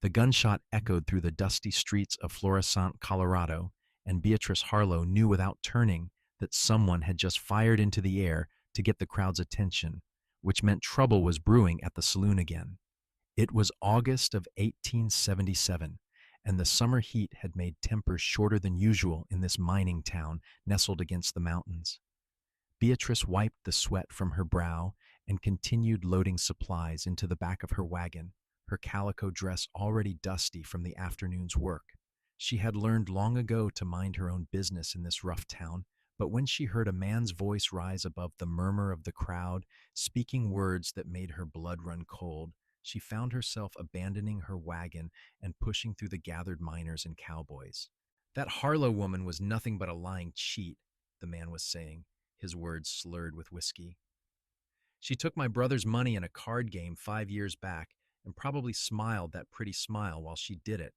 The gunshot echoed through the dusty streets of Florissant, Colorado, and Beatrice Harlow knew without turning that someone had just fired into the air to get the crowd's attention, which meant trouble was brewing at the saloon again. It was August of 1877, and the summer heat had made tempers shorter than usual in this mining town nestled against the mountains. Beatrice wiped the sweat from her brow and continued loading supplies into the back of her wagon, her calico dress already dusty from the afternoon's work. She had learned long ago to mind her own business in this rough town, but when she heard a man's voice rise above the murmur of the crowd, speaking words that made her blood run cold, she found herself abandoning her wagon and pushing through the gathered miners and cowboys. "That Harlow woman was nothing but a lying cheat," the man was saying, his words slurred with whiskey. "She took my brother's money in a card game 5 years back and probably smiled that pretty smile while she did it.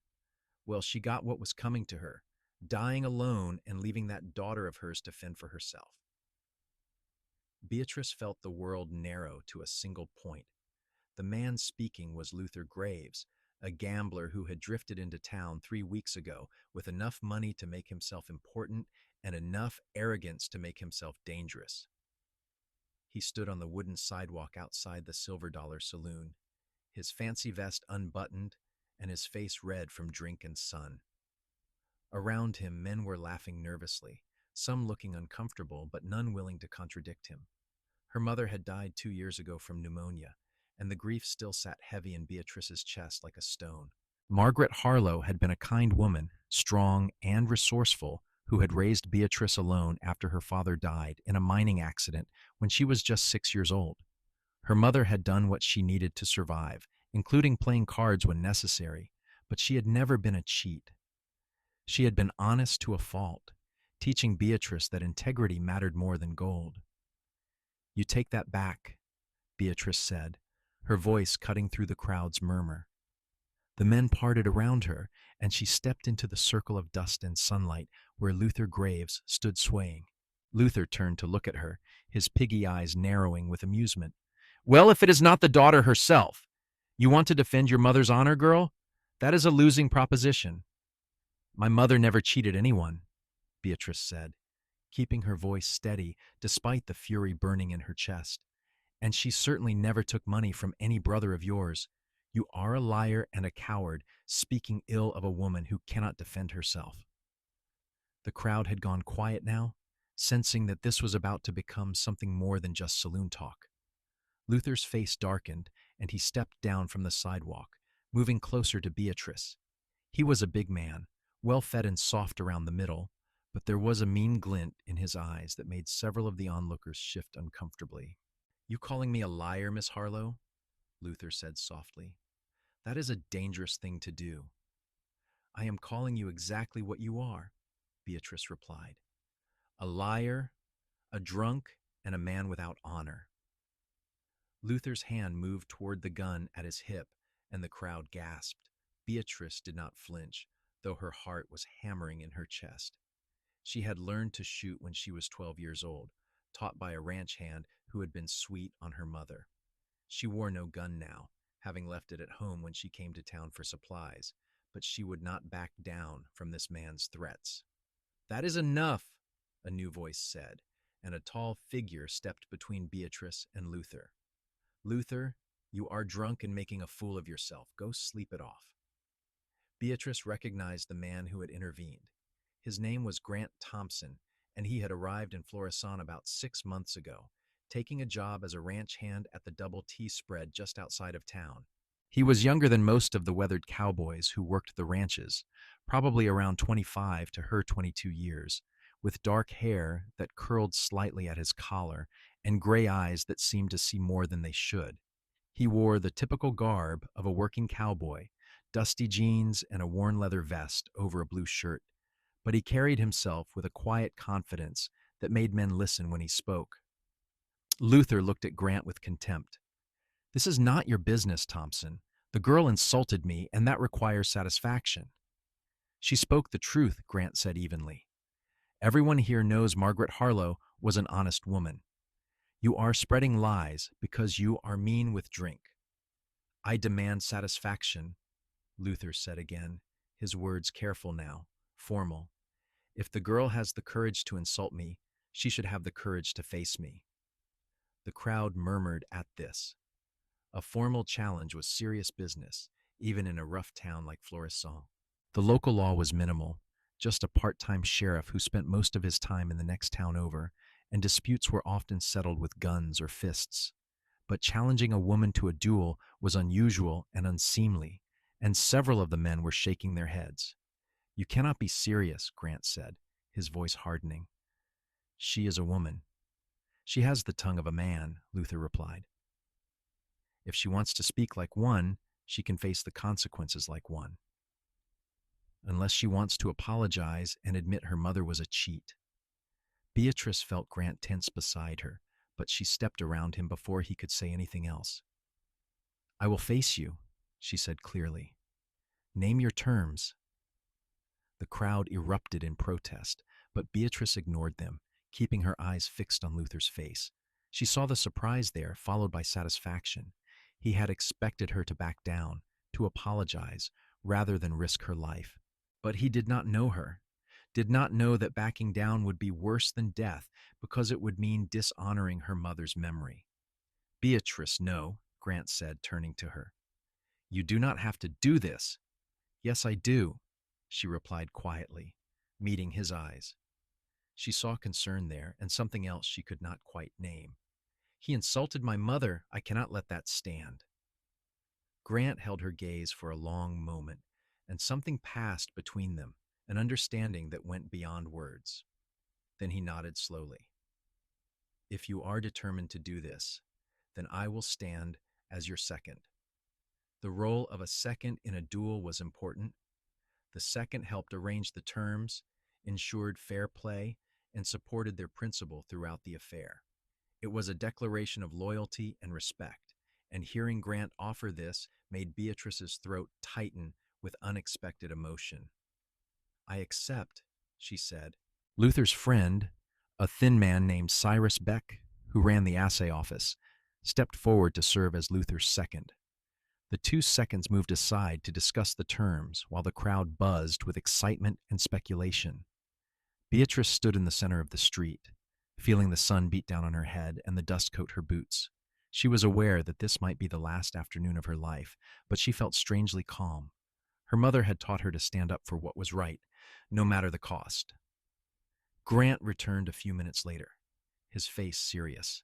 Well, she got what was coming to her, dying alone and leaving that daughter of hers to fend for herself." Beatrice felt the world narrow to a single point. The man speaking was Luther Graves, a gambler who had drifted into town 3 weeks ago with enough money to make himself important and enough arrogance to make himself dangerous. He stood on the wooden sidewalk outside the Silver Dollar Saloon, his fancy vest unbuttoned and his face red from drink and sun. Around him, men were laughing nervously, some looking uncomfortable, but none willing to contradict him. Her mother had died 2 years ago from pneumonia, and the grief still sat heavy in Beatrice's chest like a stone. Margaret Harlow had been a kind woman, strong and resourceful, who had raised Beatrice alone after her father died in a mining accident when she was just 6 years old. Her mother had done what she needed to survive, including playing cards when necessary, but she had never been a cheat. She had been honest to a fault, teaching Beatrice that integrity mattered more than gold. "You take that back," Beatrice said, her voice cutting through the crowd's murmur. The men parted around her, and she stepped into the circle of dust and sunlight where Luther Graves stood swaying. Luther turned to look at her, his piggy eyes narrowing with amusement. "Well, if it is not the daughter herself. You want to defend your mother's honor, girl? That is a losing proposition." "My mother never cheated anyone," Beatrice said, keeping her voice steady despite the fury burning in her chest. "And she certainly never took money from any brother of yours. You are a liar and a coward, speaking ill of a woman who cannot defend herself." The crowd had gone quiet now, sensing that this was about to become something more than just saloon talk. Luther's face darkened, and he stepped down from the sidewalk, moving closer to Beatrice. He was a big man, well-fed and soft around the middle, but there was a mean glint in his eyes that made several of the onlookers shift uncomfortably. "You calling me a liar, Miss Harlow?" Luther said softly. "That is a dangerous thing to do." "I am calling you exactly what you are," Beatrice replied. "A liar, a drunk, and a man without honor." Luther's hand moved toward the gun at his hip, and the crowd gasped. Beatrice did not flinch, though her heart was hammering in her chest. She had learned to shoot when she was 12 years old, taught by a ranch hand who had been sweet on her mother. She wore no gun now, having left it at home when she came to town for supplies, but she would not back down from this man's threats. "That is enough," a new voice said, and a tall figure stepped between Beatrice and Luther. "Luther, you are drunk and making a fool of yourself. Go sleep it off." Beatrice recognized the man who had intervened. His name was Grant Thompson, and he had arrived in Florissant about 6 months ago, taking a job as a ranch hand at the Double T spread just outside of town. He was younger than most of the weathered cowboys who worked the ranches, probably around 25 to her 22 years, with dark hair that curled slightly at his collar and gray eyes that seemed to see more than they should. He wore the typical garb of a working cowboy, dusty jeans and a worn leather vest over a blue shirt, but he carried himself with a quiet confidence that made men listen when he spoke. Luther looked at Grant with contempt. "This is not your business, Thompson. The girl insulted me, and that requires satisfaction." "She spoke the truth," Grant said evenly. "Everyone here knows Margaret Harlow was an honest woman. You are spreading lies because you are mean with drink. I demand satisfaction, Luther said again, his words careful now, formal. If the girl has the courage to insult me, she should have the courage to face me. The crowd murmured at this. A formal challenge was serious business, even in a rough town like Florissant. The local law was minimal, just a part-time sheriff who spent most of his time in the next town over, and disputes were often settled with guns or fists. But challenging a woman to a duel was unusual and unseemly, and several of the men were shaking their heads. You cannot be serious, Grant said, his voice hardening. She is a woman. She has the tongue of a man, Luther replied. If she wants to speak like one, she can face the consequences like one. Unless she wants to apologize and admit her mother was a cheat. Beatrice felt Grant tense beside her, but she stepped around him before he could say anything else. I will face you, she said clearly. Name your terms. The crowd erupted in protest, but Beatrice ignored them, keeping her eyes fixed on Luther's face. She saw the surprise there, followed by satisfaction. He had expected her to back down, to apologize, rather than risk her life. But he did not know her, did not know that backing down would be worse than death because it would mean dishonoring her mother's memory. Beatrice, no, Grant said, turning to her. You do not have to do this. Yes, I do, she replied quietly, meeting his eyes. She saw concern there and something else she could not quite name. He insulted my mother. I cannot let that stand. Grant held her gaze for a long moment, and something passed between them, an understanding that went beyond words. Then he nodded slowly. If you are determined to do this, then I will stand as your second. The role of a second in a duel was important. The second helped arrange the terms, ensured fair play, and supported their principal throughout the affair. It was a declaration of loyalty and respect, and hearing Grant offer this made Beatrice's throat tighten with unexpected emotion. I accept, she said. Luther's friend, a thin man named Cyrus Beck, who ran the assay office, stepped forward to serve as Luther's second. The two seconds moved aside to discuss the terms while the crowd buzzed with excitement and speculation. Beatrice stood in the center of the street, feeling the sun beat down on her head and the dust coat her boots. She was aware that this might be the last afternoon of her life, but she felt strangely calm. Her mother had taught her to stand up for what was right, no matter the cost. Grant returned a few minutes later, his face serious.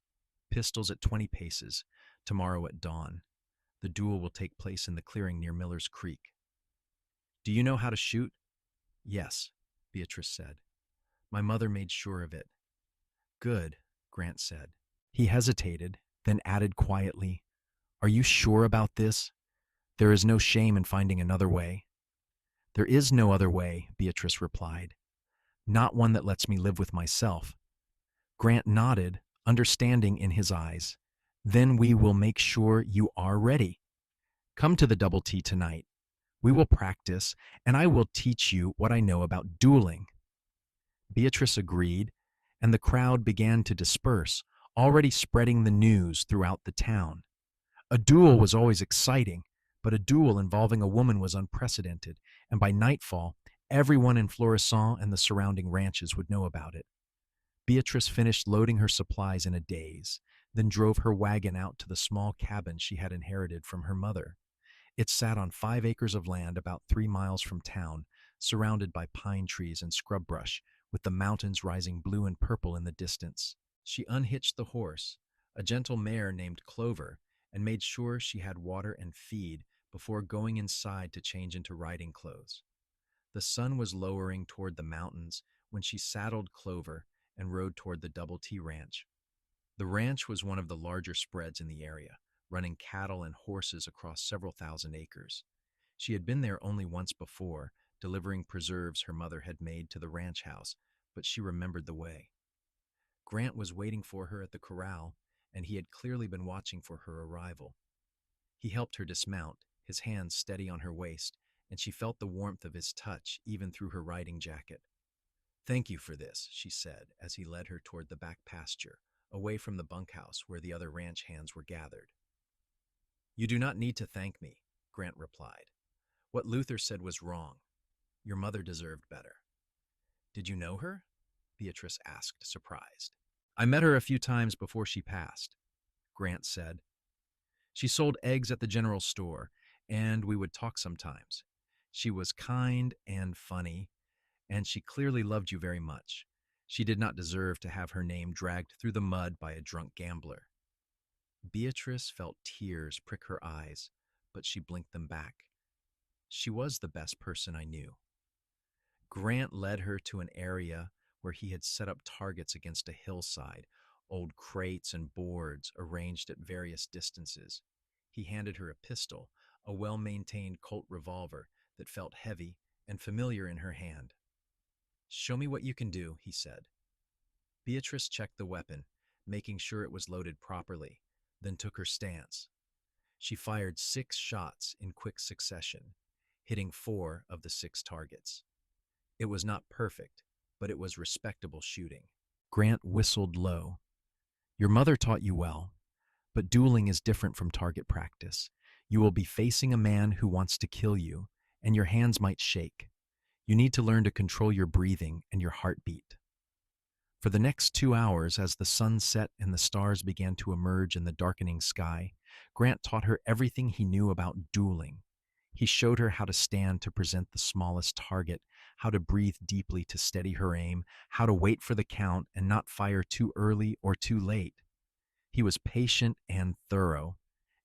Pistols at 20 paces, tomorrow at dawn. The duel will take place in the clearing near Miller's Creek. Do you know how to shoot? Yes, Beatrice said. My mother made sure of it. Good, Grant said. He hesitated, then added quietly, Are you sure about this? There is no shame in finding another way. There is no other way, Beatrice replied. Not one that lets me live with myself. Grant nodded, understanding in his eyes. Then we will make sure you are ready. Come to the Double T tonight. We will practice, and I will teach you what I know about dueling. Beatrice agreed, and the crowd began to disperse, already spreading the news throughout the town. A duel was always exciting, but a duel involving a woman was unprecedented, and by nightfall, everyone in Florissant and the surrounding ranches would know about it. Beatrice finished loading her supplies in a daze, then drove her wagon out to the small cabin she had inherited from her mother. It sat on 5 acres of land about 3 miles from town, surrounded by pine trees and scrub brush, with the mountains rising blue and purple in the distance. She unhitched the horse, a gentle mare named Clover, and made sure she had water and feed before going inside to change into riding clothes. The sun was lowering toward the mountains when she saddled Clover and rode toward the Double T Ranch. The ranch was one of the larger spreads in the area, running cattle and horses across several thousand acres. She had been there only once before, delivering preserves her mother had made to the ranch house, but she remembered the way. Grant was waiting for her at the corral, and he had clearly been watching for her arrival. He helped her dismount, his hands steady on her waist, and she felt the warmth of his touch even through her riding jacket. Thank you for this, she said as he led her toward the back pasture, away from the bunkhouse where the other ranch hands were gathered. You do not need to thank me, Grant replied. What Luther said was wrong. Your mother deserved better. Did you know her? Beatrice asked, surprised. I met her a few times before she passed, Grant said. She sold eggs at the general store, and we would talk sometimes. She was kind and funny, and she clearly loved you very much. She did not deserve to have her name dragged through the mud by a drunk gambler. Beatrice felt tears prick her eyes, but she blinked them back. She was the best person I knew. Grant led her to an area where he had set up targets against a hillside, old crates and boards arranged at various distances. He handed her a pistol, a well-maintained Colt revolver that felt heavy and familiar in her hand. Show me what you can do, he said. Beatrice checked the weapon, making sure it was loaded properly, then took her stance. She fired 6 shots in quick succession, hitting 4 of the 6 targets. It was not perfect, but it was respectable shooting. Grant whistled low. Your mother taught you well, but dueling is different from target practice. You will be facing a man who wants to kill you, and your hands might shake. You need to learn to control your breathing and your heartbeat. For the next 2 hours, as the sun set and the stars began to emerge in the darkening sky, Grant taught her everything he knew about dueling. He showed her how to stand to present the smallest target, how to breathe deeply to steady her aim, how to wait for the count and not fire too early or too late. He was patient and thorough,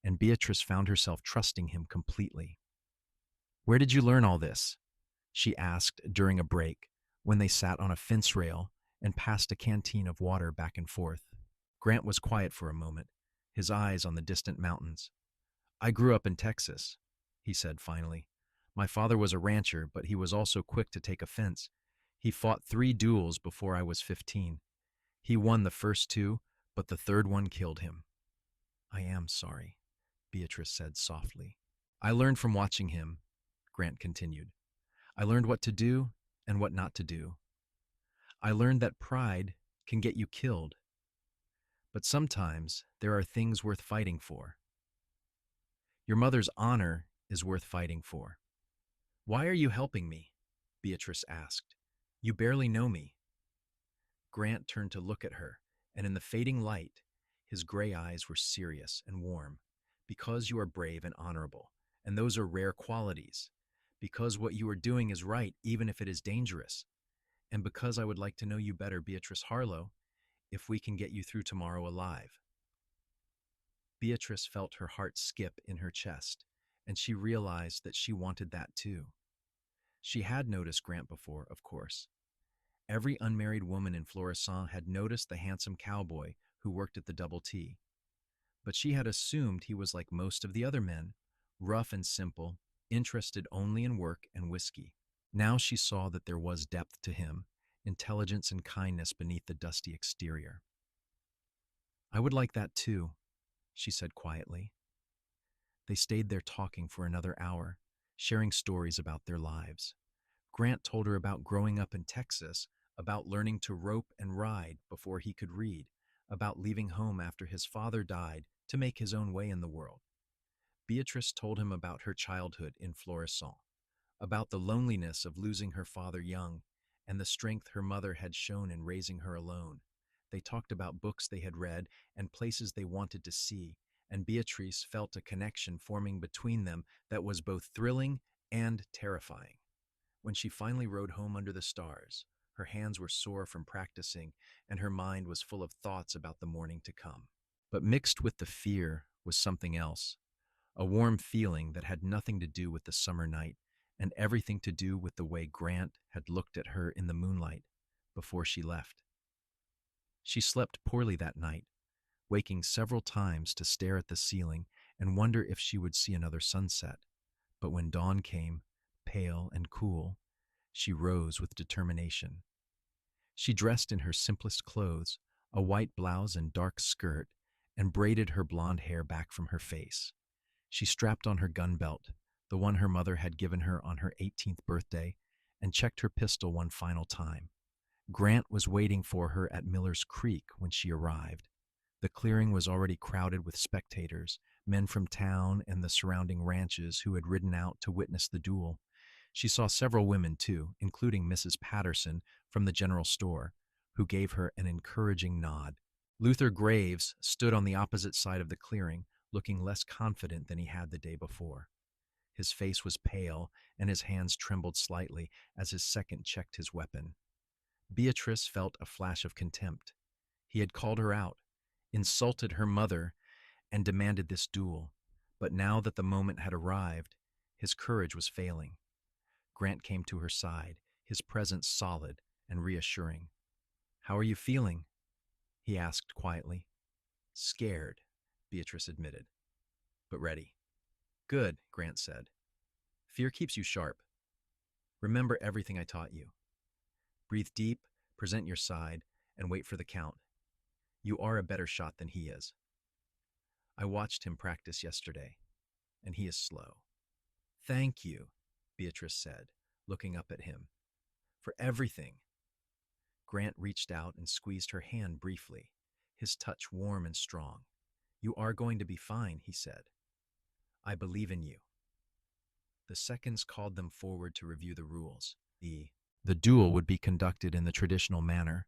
and Beatrice found herself trusting him completely. Where did you learn all this? She asked during a break, when they sat on a fence rail and passed a canteen of water back and forth. Grant was quiet for a moment, his eyes on the distant mountains. I grew up in Texas, he said finally. My father was a rancher, but he was also quick to take offense. He fought 3 duels before I was 15. He won the first 2, but the third one killed him. I am sorry, Beatrice said softly. I learned from watching him, Grant continued. I learned what to do and what not to do. I learned that pride can get you killed, but sometimes there are things worth fighting for. Your mother's honor is worth fighting for. Why are you helping me? Beatrice asked. You barely know me. Grant turned to look at her, and in the fading light, his gray eyes were serious and warm. Because you are brave and honorable, and those are rare qualities. Because what you are doing is right, even if it is dangerous. And because I would like to know you better, Beatrice Harlow, if we can get you through tomorrow alive. Beatrice felt her heart skip in her chest, and she realized that she wanted that too. She had noticed Grant before, of course. Every unmarried woman in Florissant had noticed the handsome cowboy who worked at the Double T. But she had assumed he was like most of the other men, rough and simple, interested only in work and whiskey. Now she saw that there was depth to him, intelligence and kindness beneath the dusty exterior. I would like that too, she said quietly. They stayed there talking for another hour, sharing stories about their lives. Grant told her about growing up in Texas, about learning to rope and ride before he could read, about leaving home after his father died to make his own way in the world. Beatrice told him about her childhood in Florissant, about the loneliness of losing her father young, and the strength her mother had shown in raising her alone. They talked about books they had read and places they wanted to see, and Beatrice felt a connection forming between them that was both thrilling and terrifying. When she finally rode home under the stars, her hands were sore from practicing, and her mind was full of thoughts about the morning to come. But mixed with the fear was something else, a warm feeling that had nothing to do with the summer night and everything to do with the way Grant had looked at her in the moonlight before she left. She slept poorly that night, waking several times to stare at the ceiling and wonder if she would see another sunset. But when dawn came, pale and cool, she rose with determination. She dressed in her simplest clothes, a white blouse and dark skirt, and braided her blonde hair back from her face. She strapped on her gun belt, the one her mother had given her on her 18th birthday, and checked her pistol one final time. Grant was waiting for her at Miller's Creek when she arrived. The clearing was already crowded with spectators, men from town and the surrounding ranches who had ridden out to witness the duel. She saw several women, too, including Mrs. Patterson from the general store, who gave her an encouraging nod. Luther Graves stood on the opposite side of the clearing, looking less confident than he had the day before. His face was pale, and his hands trembled slightly as his second checked his weapon. Beatrice felt a flash of contempt. He had called her out, insulted her mother, and demanded this duel. But now that the moment had arrived, his courage was failing. Grant came to her side, his presence solid and reassuring. "How are you feeling?" he asked quietly. "Scared," Beatrice admitted, "but ready." "Good," Grant said. "Fear keeps you sharp. Remember everything I taught you. Breathe deep, present your side, and wait for the count. You are a better shot than he is. I watched him practice yesterday, and he is slow." "Thank you," Beatrice said, looking up at him, "for everything." Grant reached out and squeezed her hand briefly, his touch warm and strong. "You are going to be fine," he said. "I believe in you." The seconds called them forward to review the rules. The duel would be conducted in the traditional manner.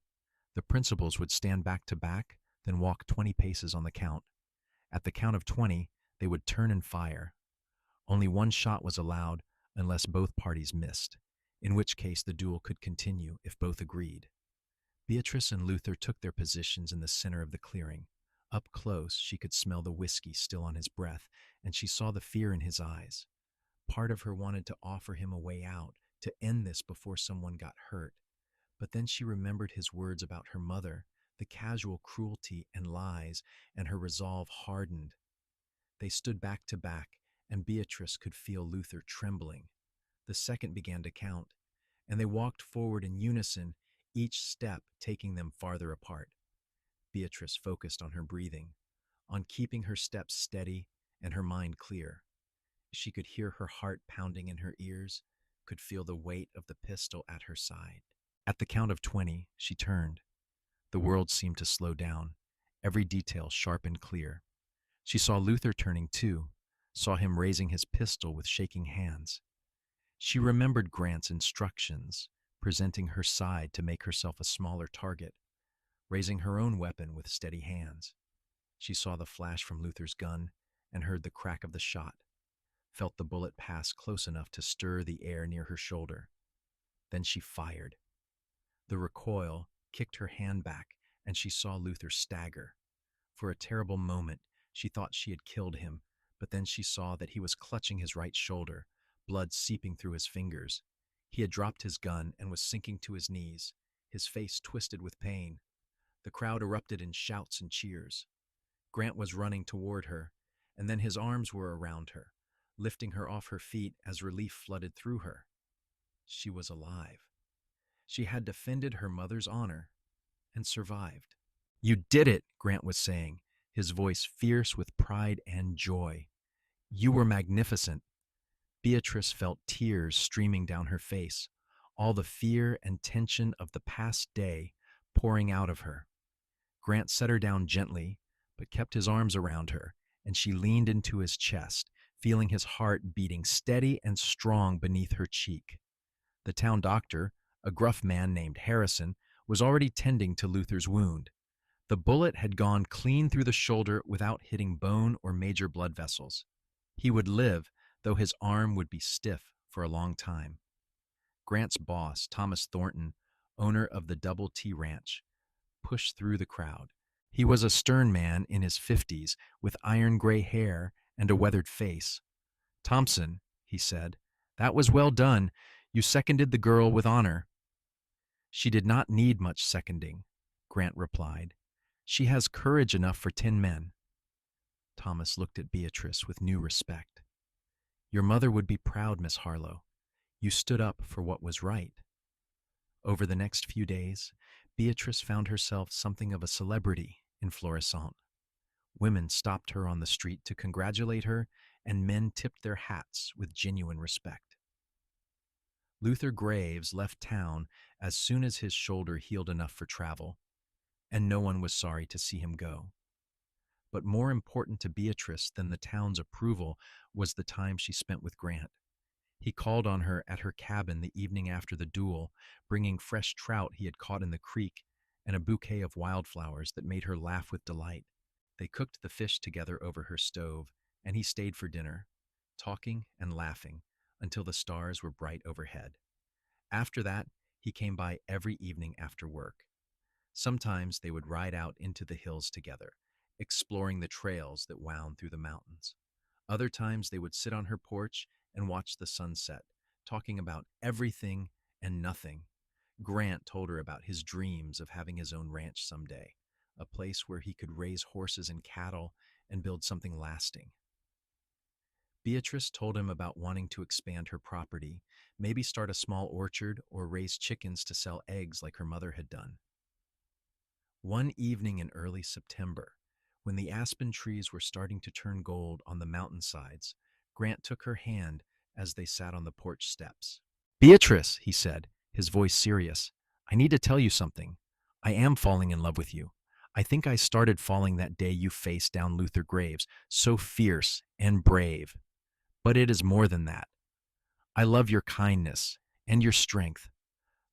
The principals would stand back to back, then walk 20 paces on the count. At the count of 20, they would turn and fire. Only one shot was allowed unless both parties missed, in which case the duel could continue if both agreed. Beatrice and Luther took their positions in the center of the clearing. Up close, she could smell the whiskey still on his breath, and she saw the fear in his eyes. Part of her wanted to offer him a way out, to end this before someone got hurt. But then she remembered his words about her mother, the casual cruelty and lies, and her resolve hardened. They stood back to back, and Beatrice could feel Luther trembling. The second began to count, and they walked forward in unison, each step taking them farther apart. Beatrice focused on her breathing, on keeping her steps steady and her mind clear. She could hear her heart pounding in her ears, could feel the weight of the pistol at her side. At the count of 20, she turned. The world seemed to slow down, every detail sharp and clear. She saw Luther turning too, saw him raising his pistol with shaking hands. She remembered Grant's instructions, presenting her side to make herself a smaller target, raising her own weapon with steady hands. She saw the flash from Luther's gun and heard the crack of the shot, felt the bullet pass close enough to stir the air near her shoulder. Then she fired. The recoil kicked her hand back, and she saw Luther stagger. For a terrible moment, she thought she had killed him, but then she saw that he was clutching his right shoulder, blood seeping through his fingers. He had dropped his gun and was sinking to his knees, his face twisted with pain. The crowd erupted in shouts and cheers. Grant was running toward her, and then his arms were around her, lifting her off her feet as relief flooded through her. She was alive. She had defended her mother's honor and survived. "You did it," Grant was saying, his voice fierce with pride and joy. "You were magnificent." Beatrice felt tears streaming down her face, all the fear and tension of the past day pouring out of her. Grant set her down gently, but kept his arms around her, and she leaned into his chest, feeling his heart beating steady and strong beneath her cheek. The town doctor, a gruff man named Harrison, was already tending to Luther's wound. The bullet had gone clean through the shoulder without hitting bone or major blood vessels. He would live, though his arm would be stiff for a long time. Grant's boss, Thomas Thornton, owner of the Double T Ranch, pushed through the crowd. He was a stern man in his 50s with iron gray hair and a weathered face. "Thompson," he said, "that was well done. You seconded the girl with honor." "She did not need much seconding," Grant replied. "She has courage enough for 10 men. Thomas looked at Beatrice with new respect. "Your mother would be proud, Miss Harlow. You stood up for what was right." Over the next few days, Beatrice found herself something of a celebrity in Florissant. Women stopped her on the street to congratulate her, and men tipped their hats with genuine respect. Luther Graves left town as soon as his shoulder healed enough for travel, and no one was sorry to see him go. But more important to Beatrice than the town's approval was the time she spent with Grant. He called on her at her cabin the evening after the duel, bringing fresh trout he had caught in the creek and a bouquet of wildflowers that made her laugh with delight. They cooked the fish together over her stove, and he stayed for dinner, talking and laughing until the stars were bright overhead. After that, he came by every evening after work. Sometimes they would ride out into the hills together, exploring the trails that wound through the mountains. Other times they would sit on her porch and watch the sunset, talking about everything and nothing. Grant told her about his dreams of having his own ranch someday, a place where he could raise horses and cattle and build something lasting. Beatrice told him about wanting to expand her property, maybe start a small orchard or raise chickens to sell eggs like her mother had done. One evening in early September, when the aspen trees were starting to turn gold on the mountainsides, Grant took her hand as they sat on the porch steps. "Beatrice," he said, his voice serious, "I need to tell you something. I am falling in love with you. I think I started falling that day you faced down Luther Graves, so fierce and brave. But it is more than that. I love your kindness and your strength.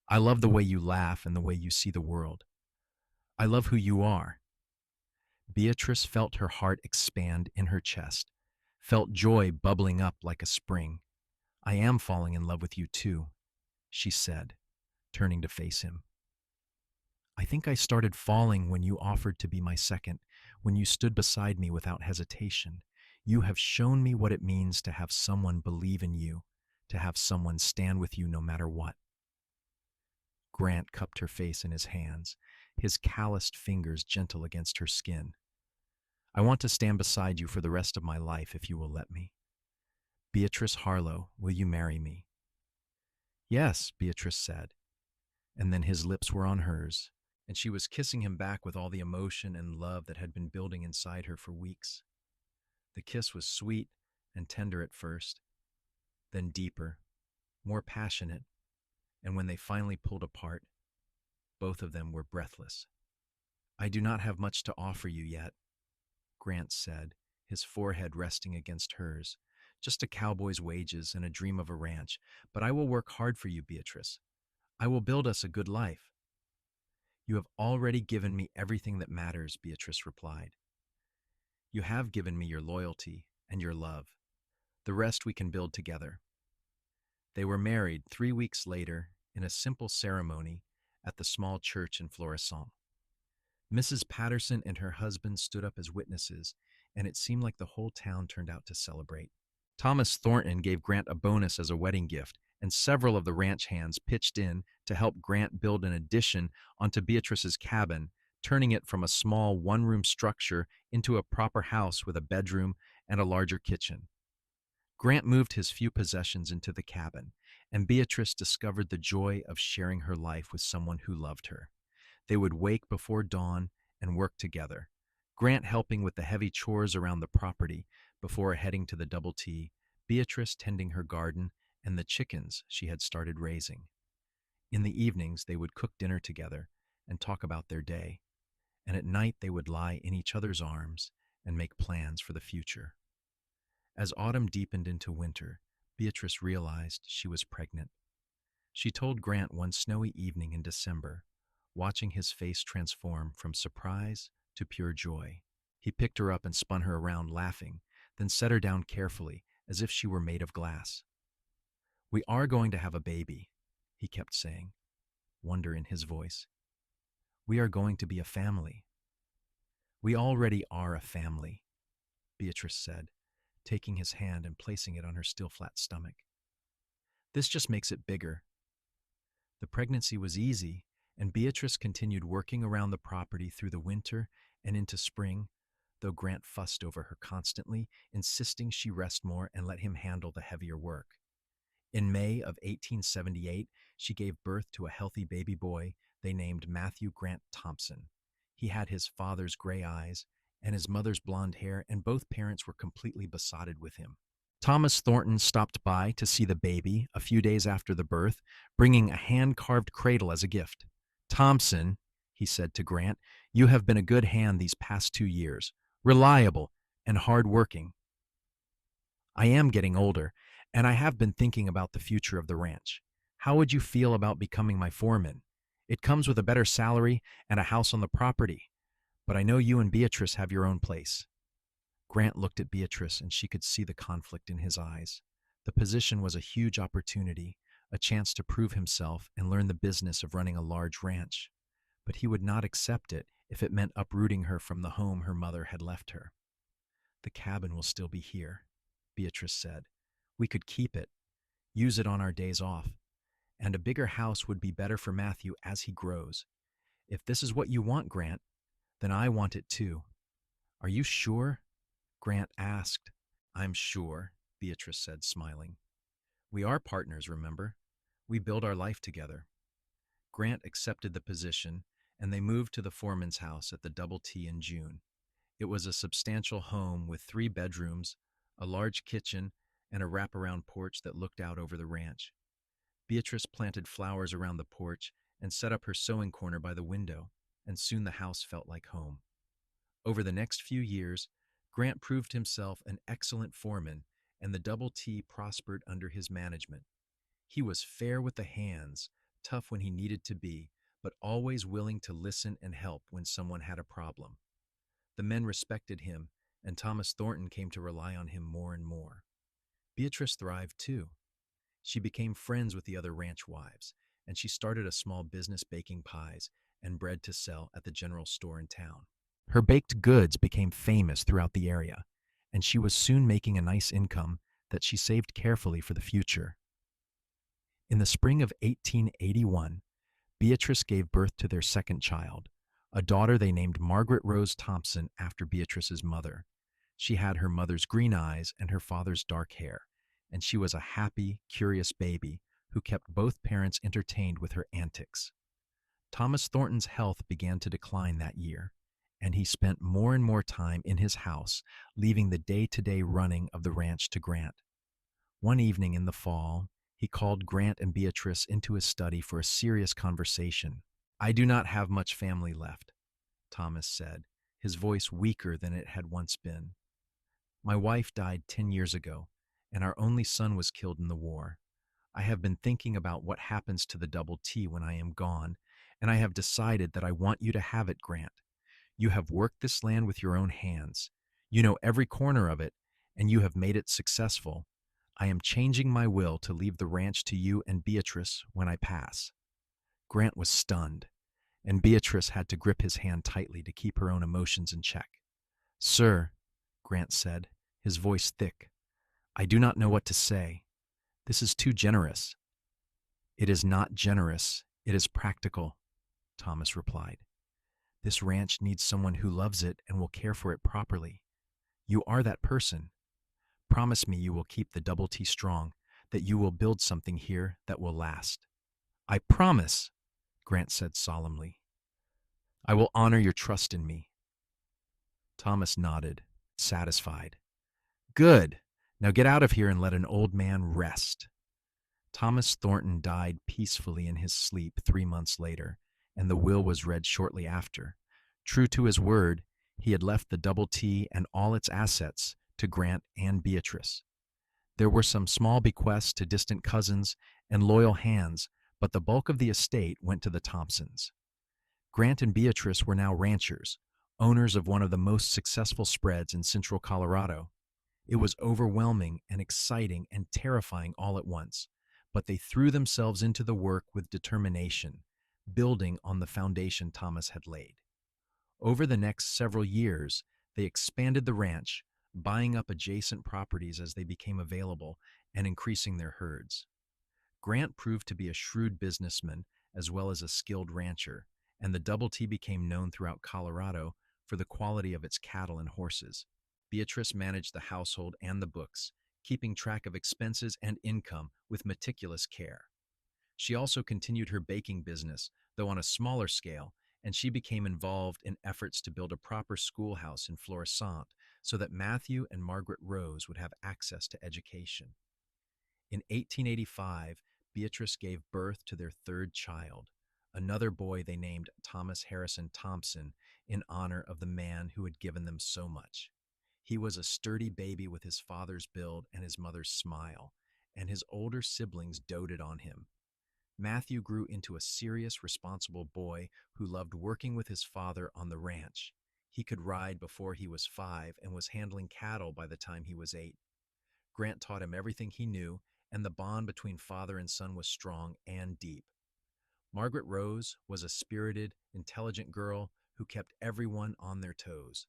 I love the way you laugh and the way you see the world. I love who you are." Beatrice felt her heart expand in her chest, felt joy bubbling up like a spring. "I am falling in love with you too," she said, turning to face him. "I think I started falling when you offered to be my second, when you stood beside me without hesitation. You have shown me what it means to have someone believe in you, to have someone stand with you no matter what." Grant cupped her face in his hands, his calloused fingers gentle against her skin. "I want to stand beside you for the rest of my life if you will let me. Beatrice Harlow, will you marry me?" "Yes," Beatrice said, and then his lips were on hers, and she was kissing him back with all the emotion and love that had been building inside her for weeks. The kiss was sweet and tender at first, then deeper, more passionate, and when they finally pulled apart, both of them were breathless. "I do not have much to offer you yet," Grant said, his forehead resting against hers. "Just a cowboy's wages and a dream of a ranch, but I will work hard for you, Beatrice. I will build us a good life." "You have already given me everything that matters," Beatrice replied. "You have given me your loyalty and your love. The rest we can build together." They were married 3 weeks later in a simple ceremony at the small church in Florissant. Mrs. Patterson and her husband stood up as witnesses, and it seemed like the whole town turned out to celebrate. Thomas Thornton gave Grant a bonus as a wedding gift, and several of the ranch hands pitched in to help Grant build an addition onto Beatrice's cabin, turning it from a small one-room structure into a proper house with a bedroom and a larger kitchen. Grant moved his few possessions into the cabin, and Beatrice discovered the joy of sharing her life with someone who loved her. They would wake before dawn and work together, Grant helping with the heavy chores around the property before heading to the Double T, Beatrice tending her garden and the chickens she had started raising. In the evenings, they would cook dinner together and talk about their day, and at night they would lie in each other's arms and make plans for the future. As autumn deepened into winter, Beatrice realized she was pregnant. She told Grant one snowy evening in December, watching his face transform from surprise to pure joy. He picked her up and spun her around, laughing, then set her down carefully, as if she were made of glass. "We are going to have a baby," he kept saying, wonder in his voice. "We are going to be a family." "We already are a family," Beatrice said, taking his hand and placing it on her still flat stomach. "This just makes it bigger." The pregnancy was easy, and Beatrice continued working around the property through the winter and into spring, though Grant fussed over her constantly, insisting she rest more and let him handle the heavier work. In May of 1878, she gave birth to a healthy baby boy they named Matthew Grant Thompson. He had his father's gray eyes and his mother's blonde hair, and both parents were completely besotted with him. Thomas Thornton stopped by to see the baby a few days after the birth, bringing a hand-carved cradle as a gift. "Thompson," he said to Grant, "you have been a good hand these past 2 years. reliable, and hardworking. I am getting older, and I have been thinking about the future of the ranch. How would you feel about becoming my foreman? It comes with a better salary and a house on the property, but I know you and Beatrice have your own place. Grant looked at Beatrice, and she could see the conflict in his eyes. The position was a huge opportunity, a chance to prove himself and learn the business of running a large ranch. But he would not accept it if it meant uprooting her from the home her mother had left her. The cabin will still be here, Beatrice said. We could keep it, use it on our days off, and a bigger house would be better for Matthew as he grows. If this is what you want, Grant, then I want it too. Are you sure? Grant asked. I'm sure, Beatrice said, smiling. We are partners, remember? We build our life together. Grant accepted the position, and they moved to the foreman's house at the Double T in June. It was a substantial home with 3 bedrooms, a large kitchen, and a wraparound porch that looked out over the ranch. Beatrice planted flowers around the porch and set up her sewing corner by the window, and soon the house felt like home. Over the next few years, Grant proved himself an excellent foreman, and the Double T prospered under his management. He was fair with the hands, tough when he needed to be, but always willing to listen and help when someone had a problem. The men respected him, and Thomas Thornton came to rely on him more and more. Beatrice thrived too. She became friends with the other ranch wives, and she started a small business baking pies and bread to sell at the general store in town. Her baked goods became famous throughout the area, and she was soon making a nice income that she saved carefully for the future. In the spring of 1881, Beatrice gave birth to their second child, a daughter they named Margaret Rose Thompson after Beatrice's mother. She had her mother's green eyes and her father's dark hair, and she was a happy, curious baby who kept both parents entertained with her antics. Thomas Thornton's health began to decline that year, and he spent more and more time in his house, leaving the day-to-day running of the ranch to Grant. One evening in the fall, he called Grant and Beatrice into his study for a serious conversation. I do not have much family left, Thomas said, his voice weaker than it had once been. My wife died 10 years ago, and our only son was killed in the war. I have been thinking about what happens to the Double T when I am gone, and I have decided that I want you to have it, Grant. You have worked this land with your own hands. You know every corner of it, and you have made it successful. I am changing my will to leave the ranch to you and Beatrice when I pass. Grant was stunned, and Beatrice had to grip his hand tightly to keep her own emotions in check. Sir, Grant said, his voice thick, I do not know what to say. This is too generous. It is not generous, it is practical, Thomas replied. This ranch needs someone who loves it and will care for it properly. You are that person. Promise me you will keep the Double T strong, that you will build something here that will last. I promise, Grant said solemnly. I will honor your trust in me. Thomas nodded, satisfied. Good. Now get out of here and let an old man rest. Thomas Thornton died peacefully in his sleep 3 months later, and the will was read shortly after. True to his word, he had left the Double T and all its assets to Grant and Beatrice. There were some small bequests to distant cousins and loyal hands, but the bulk of the estate went to the Thompsons. Grant and Beatrice were now ranchers, owners of one of the most successful spreads in central Colorado. It was overwhelming and exciting and terrifying all at once, but they threw themselves into the work with determination, building on the foundation Thomas had laid. Over the next several years, they expanded the ranch, buying up adjacent properties as they became available and increasing their herds. Grant proved to be a shrewd businessman as well as a skilled rancher, and the Double T became known throughout Colorado for the quality of its cattle and horses. Beatrice managed the household and the books, keeping track of expenses and income with meticulous care. She also continued her baking business, though on a smaller scale, and she became involved in efforts to build a proper schoolhouse in Florissant so that Matthew and Margaret Rose would have access to education. In 1885, Beatrice gave birth to their third child, Another boy they named Thomas Harrison Thompson in honor of the man who had given them so much. He was a sturdy baby with his father's build and his mother's smile, and his older siblings doted on him. Matthew grew into a serious, responsible boy who loved working with his father on the ranch. He could ride before he was 5 and was handling cattle by the time he was 8. Grant taught him everything he knew, and the bond between father and son was strong and deep. Margaret Rose was a spirited, intelligent girl who kept everyone on their toes.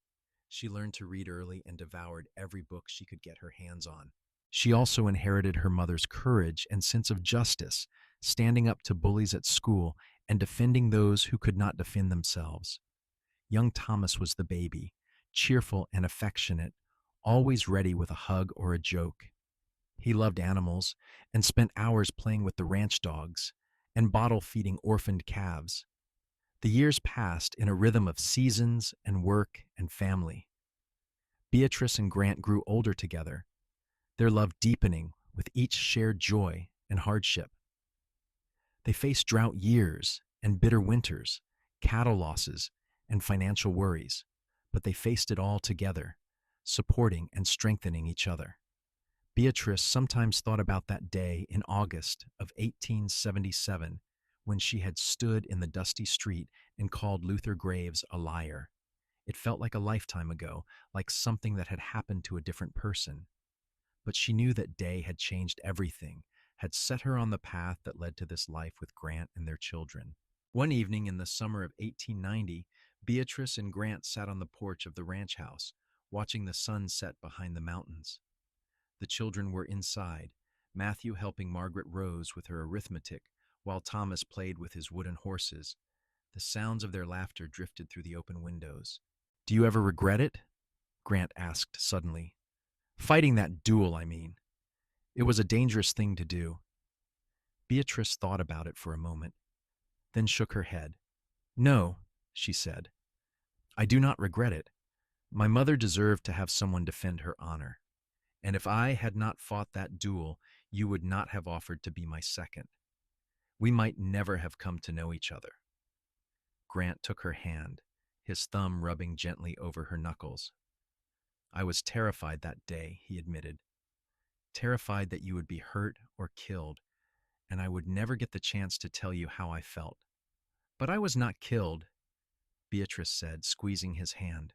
She learned to read early and devoured every book she could get her hands on. She also inherited her mother's courage and sense of justice, standing up to bullies at school and defending those who could not defend themselves. Young Thomas was the baby, cheerful and affectionate, always ready with a hug or a joke. He loved animals and spent hours playing with the ranch dogs and bottle feeding orphaned calves. The years passed in a rhythm of seasons and work and family. Beatrice and Grant grew older together, their love deepening with each shared joy and hardship. They faced drought years and bitter winters, cattle losses, and financial worries, but they faced it all together, supporting and strengthening each other. Beatrice sometimes thought about that day in August of 1877 when she had stood in the dusty street and called Luther Graves a liar. It felt like a lifetime ago, like something that had happened to a different person. But she knew that day had changed everything, had set her on the path that led to this life with Grant and their children. One evening in the summer of 1890, Beatrice and Grant sat on the porch of the ranch house, watching the sun set behind the mountains. The children were inside, Matthew helping Margaret Rose with her arithmetic, while Thomas played with his wooden horses. The sounds of their laughter drifted through the open windows. "Do you ever regret it?" Grant asked suddenly. "Fighting that duel, I mean. It was a dangerous thing to do." Beatrice thought about it for a moment, then shook her head. "No," she said. "I do not regret it. My mother deserved to have someone defend her honor. And if I had not fought that duel, you would not have offered to be my second. We might never have come to know each other." Grant took her hand, his thumb rubbing gently over her knuckles. "I was terrified that day," he admitted. "Terrified that you would be hurt or killed, and I would never get the chance to tell you how I felt. But I was not killed," Beatrice said, squeezing his hand.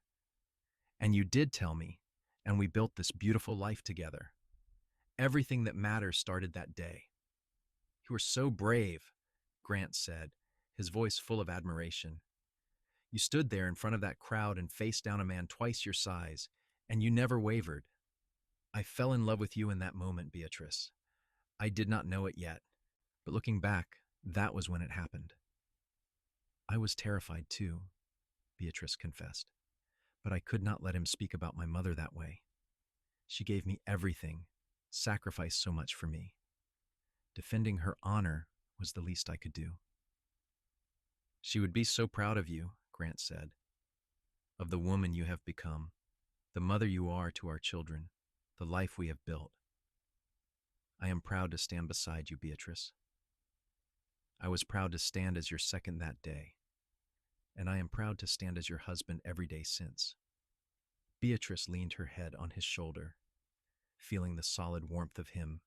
"And you did tell me, and we built this beautiful life together. Everything that matters started that day." "You were so brave," Grant said, his voice full of admiration. "You stood there in front of that crowd and faced down a man twice your size, and you never wavered. I fell in love with you in that moment, Beatrice. I did not know it yet, but looking back, that was when it happened." "I was terrified too," Beatrice confessed, "but I could not let him speak about my mother that way. She gave me everything, sacrificed so much for me. Defending her honor was the least I could do." "She would be so proud of you," Grant said, "of the woman you have become, the mother you are to our children, the life we have built. I am proud to stand beside you, Beatrice. I was proud to stand as your second that day, and I am proud to stand as your husband every day since." Beatrice leaned her head on his shoulder, feeling the solid warmth of him,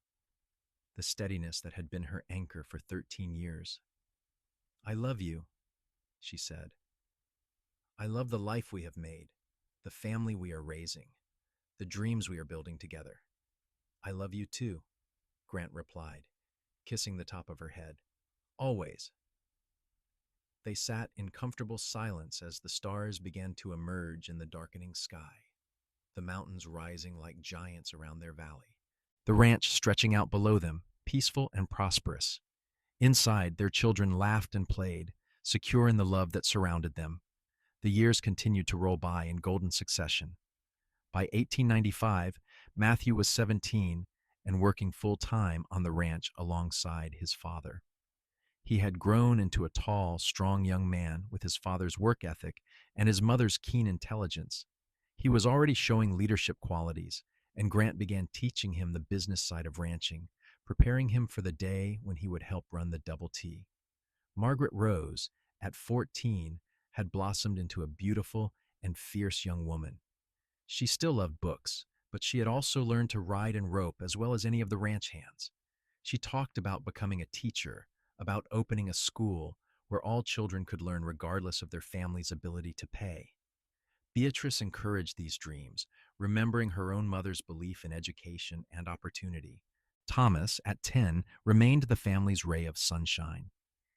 the steadiness that had been her anchor for 13 years. "I love you," she said. "I love the life we have made, the family we are raising, the dreams we are building together." "I love you too," Grant replied, kissing the top of her head. "Always." They sat in comfortable silence as the stars began to emerge in the darkening sky, the mountains rising like giants around their valley, the ranch stretching out below them, peaceful and prosperous. Inside, their children laughed and played, secure in the love that surrounded them. The years continued to roll by in golden succession. By 1895, Matthew was 17 and working full-time on the ranch alongside his father. He had grown into a tall, strong young man with his father's work ethic and his mother's keen intelligence. He was already showing leadership qualities, and Grant began teaching him the business side of ranching, preparing him for the day when he would help run the Double T. Margaret Rose, at 14, had blossomed into a beautiful and fierce young woman. She still loved books, but she had also learned to ride and rope as well as any of the ranch hands. She talked about becoming a teacher, about opening a school where all children could learn regardless of their family's ability to pay. Beatrice encouraged these dreams, remembering her own mother's belief in education and opportunity. Thomas, at 10, remained the family's ray of sunshine.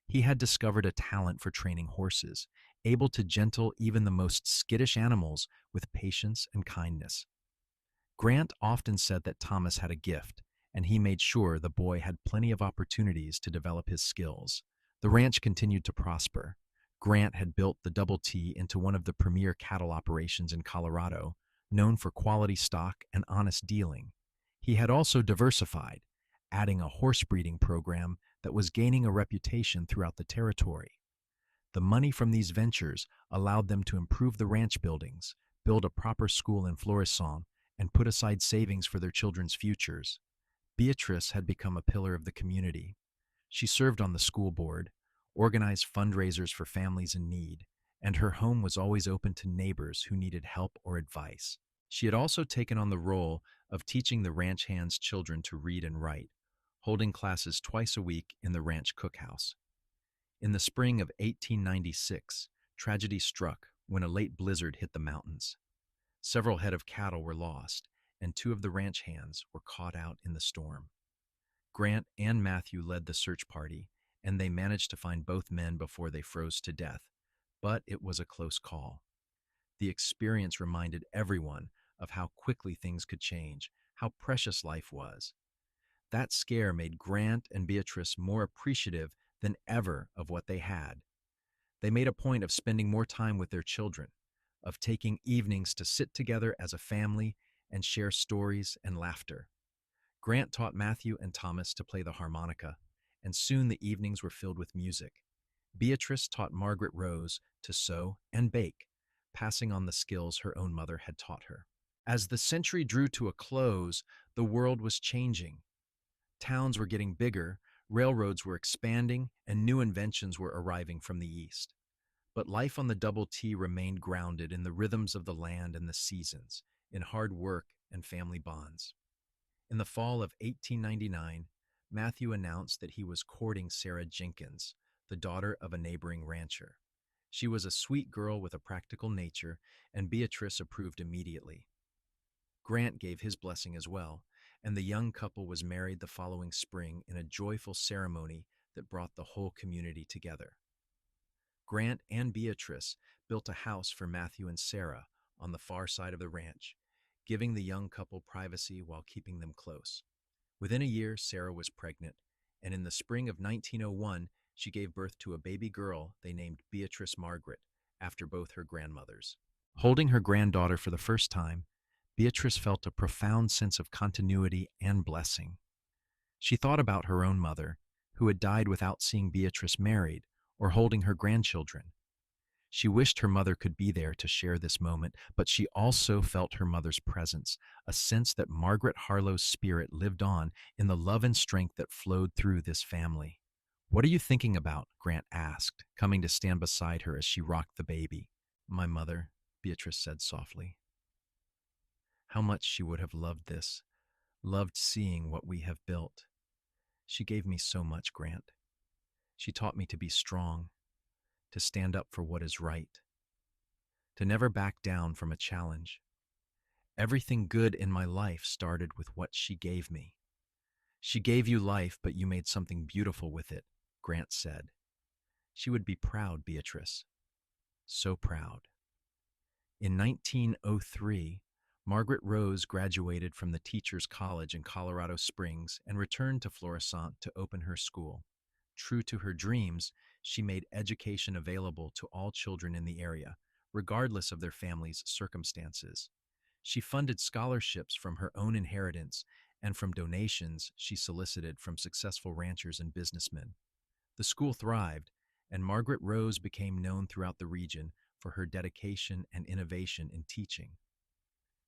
He had discovered a talent for training horses, able to gentle even the most skittish animals with patience and kindness. Grant often said that Thomas had a gift, and he made sure the boy had plenty of opportunities to develop his skills. The ranch continued to prosper. Grant had built the Double T into one of the premier cattle operations in Colorado, known for quality stock and honest dealing. He had also diversified, adding a horse breeding program that was gaining a reputation throughout the territory. The money from these ventures allowed them to improve the ranch buildings, build a proper school in Florissant, and put aside savings for their children's futures. Beatrice had become a pillar of the community. She served on the school board, organized fundraisers for families in need, and her home was always open to neighbors who needed help or advice. She had also taken on the role of teaching the ranch hands' children to read and write, holding classes twice a week in the ranch cookhouse. In the spring of 1896, tragedy struck when a late blizzard hit the mountains. Several head of cattle were lost, and two of the ranch hands were caught out in the storm. Grant and Matthew led the search party, and they managed to find both men before they froze to death, but it was a close call. The experience reminded everyone of how quickly things could change, how precious life was. That scare made Grant and Beatrice more appreciative than ever of what they had. They made a point of spending more time with their children, of taking evenings to sit together as a family and share stories and laughter. Grant taught Matthew and Thomas to play the harmonica, and soon the evenings were filled with music. Beatrice taught Margaret Rose to sew and bake, passing on the skills her own mother had taught her. As the century drew to a close, the world was changing. Towns were getting bigger, railroads were expanding, and new inventions were arriving from the east. But life on the Double T remained grounded in the rhythms of the land and the seasons, in hard work and family bonds. In the fall of 1899, Matthew announced that he was courting Sarah Jenkins, the daughter of a neighboring rancher. She was a sweet girl with a practical nature, and Beatrice approved immediately. Grant gave his blessing as well, and the young couple was married the following spring in a joyful ceremony that brought the whole community together. Grant and Beatrice built a house for Matthew and Sarah on the far side of the ranch, giving the young couple privacy while keeping them close. Within a year, Sarah was pregnant, and in the spring of 1901, she gave birth to a baby girl they named Beatrice Margaret, after both her grandmothers. Holding her granddaughter for the first time, Beatrice felt a profound sense of continuity and blessing. She thought about her own mother, who had died without seeing Beatrice married or holding her grandchildren. She wished her mother could be there to share this moment, but she also felt her mother's presence, a sense that Margaret Harlow's spirit lived on in the love and strength that flowed through this family. "What are you thinking about?" Grant asked, coming to stand beside her as she rocked the baby. "My mother," Beatrice said softly. How much she would have loved this, loved seeing what we have built. She gave me so much, Grant. She taught me to be strong, to stand up for what is right, to never back down from a challenge. Everything good in my life started with what she gave me. She gave you life, but you made something beautiful with it, Grant said. She would be proud, Beatrice. So proud. In 1903, Margaret Rose graduated from the Teachers College in Colorado Springs and returned to Florissant to open her school. True to her dreams, she made education available to all children in the area, regardless of their families' circumstances. She funded scholarships from her own inheritance and from donations she solicited from successful ranchers and businessmen. The school thrived, and Margaret Rose became known throughout the region for her dedication and innovation in teaching.